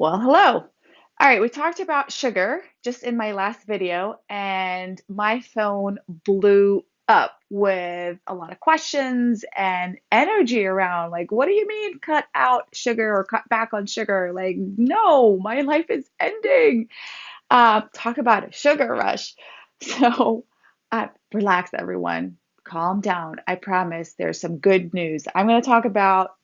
Well, hello. All right, we talked about sugar just in my last video, and my phone blew up with a lot of questions and energy around, like, what do you mean cut out sugar or cut back on sugar? Like, no, my life is ending. Talk about a sugar rush. So, relax, everyone. Calm down. I promise there's some good news. I'm going to talk about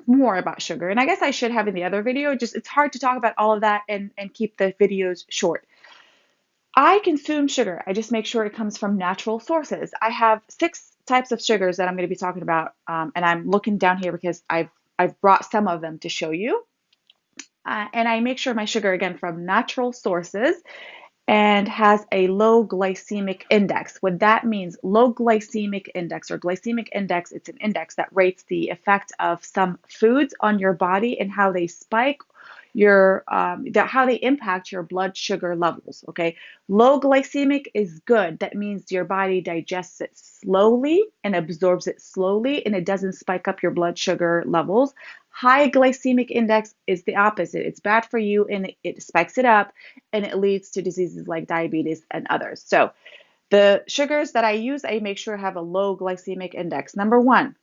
more about sugar. And I guess I should have in the other video, just it's hard to talk about all of that and keep the videos short. I consume sugar. I just make sure it comes from natural sources. I have six types of sugars that I'm going to be talking about, and I'm looking down here because I've brought some of them to show you. And I make sure my sugar again from natural sources and has a low glycemic index. What that means, low glycemic index or glycemic index, it's an index that rates the effect of some foods on your body and how they spike how they impact your blood sugar levels. Okay, low glycemic is good. That means your body digests it slowly and absorbs it slowly, and it doesn't spike up your blood sugar levels. High glycemic index is the opposite. It's bad for you and it spikes it up and it leads to diseases like diabetes and others. So the sugars that I use, I make sure have a low glycemic index. Number one,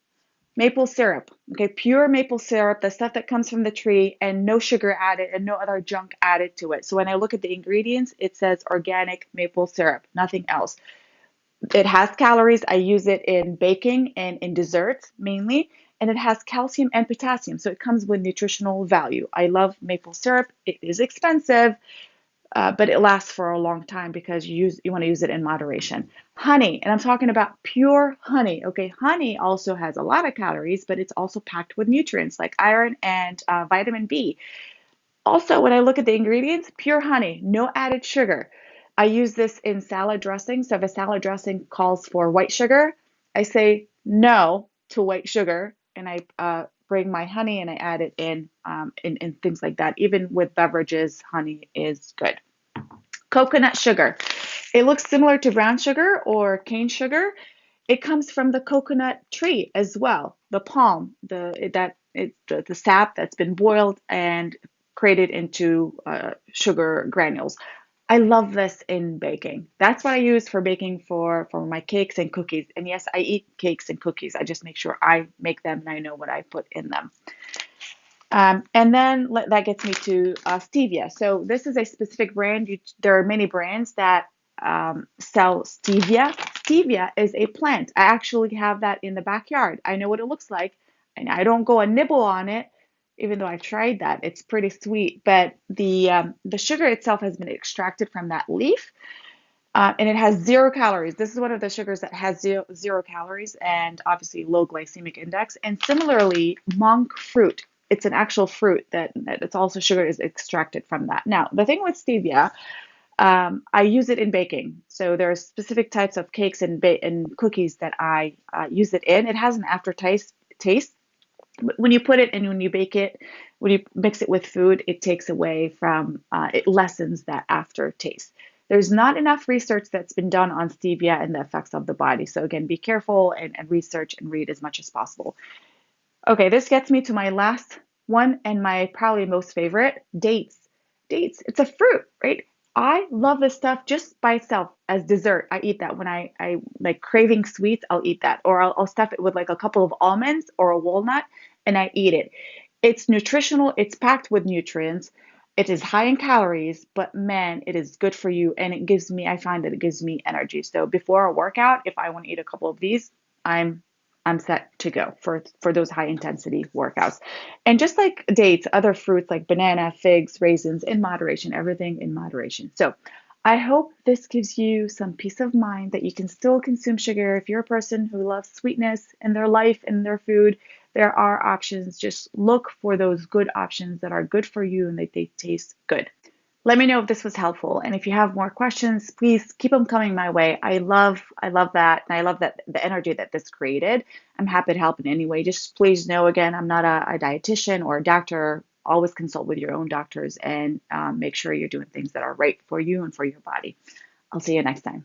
maple syrup. Okay, pure maple syrup, the stuff that comes from the tree and no sugar added and no other junk added to it. So when I look at the ingredients, it says organic maple syrup, nothing else. It has calories. I use it in baking and in desserts mainly. And it has calcium and potassium. So it comes with nutritional value. I love maple syrup. It is expensive, but it lasts for a long time because you want to use it in moderation. Honey, and I'm talking about pure honey. Okay, honey also has a lot of calories, but it's also packed with nutrients like iron and vitamin B. Also, when I look at the ingredients, pure honey, no added sugar. I use this in salad dressing. So if a salad dressing calls for white sugar, I say no to white sugar, and I bring my honey and I add it in things like that. Even with beverages, honey is good. Coconut sugar. It looks similar to brown sugar or cane sugar. It comes from the coconut tree as well, the palm, the sap that's been boiled and created into sugar granules. I love this in baking. That's what I use for baking for my cakes and cookies. And yes, I eat cakes and cookies. I just make sure I make them and I know what I put in them. And then that gets me to stevia. So this is a specific brand. There are many brands that sell stevia. Stevia is a plant. I actually have that in the backyard. I know what it looks like, and I don't go and nibble on it, even though I've tried that. It's pretty sweet, but the sugar itself has been extracted from that leaf, and it has 0 calories. This is one of the sugars that has zero calories and obviously low glycemic index. And similarly, monk fruit. It's an actual fruit that it's also sugar is extracted from that. Now, the thing with stevia, I use it in baking. So there are specific types of cakes and cookies that I use it in. It has an aftertaste taste. But when you put it and when you bake it, when you mix it with food, it takes away from, it lessens that aftertaste. There's not enough research that's been done on stevia and the effects of the body. So again, be careful and research and read as much as possible. Okay, this gets me to my last one and my probably most favorite, dates. Dates, it's a fruit, right? I love this stuff just by itself as dessert. I eat that when I like craving sweets, I'll eat that. Or I'll stuff it with like a couple of almonds or a walnut and I eat it. It's nutritional, it's packed with nutrients. It is high in calories, but man, it is good for you and I find that it gives me energy. So before a workout, if I want to eat a couple of these, I'm I'm set to go for those high intensity workouts. And just like dates, other fruits like banana, figs, raisins in moderation, everything in moderation. So I hope this gives you some peace of mind that you can still consume sugar. If you're a person who loves sweetness in their life and their food, there are options. Just look for those good options that are good for you and that they taste good. Let me know if this was helpful. And if you have more questions, please keep them coming my way. I love that. And I love that the energy that this created. I'm happy to help in any way. Just please know again, I'm not a dietitian or a doctor. Always consult with your own doctors and make sure you're doing things that are right for you and for your body. I'll see you next time.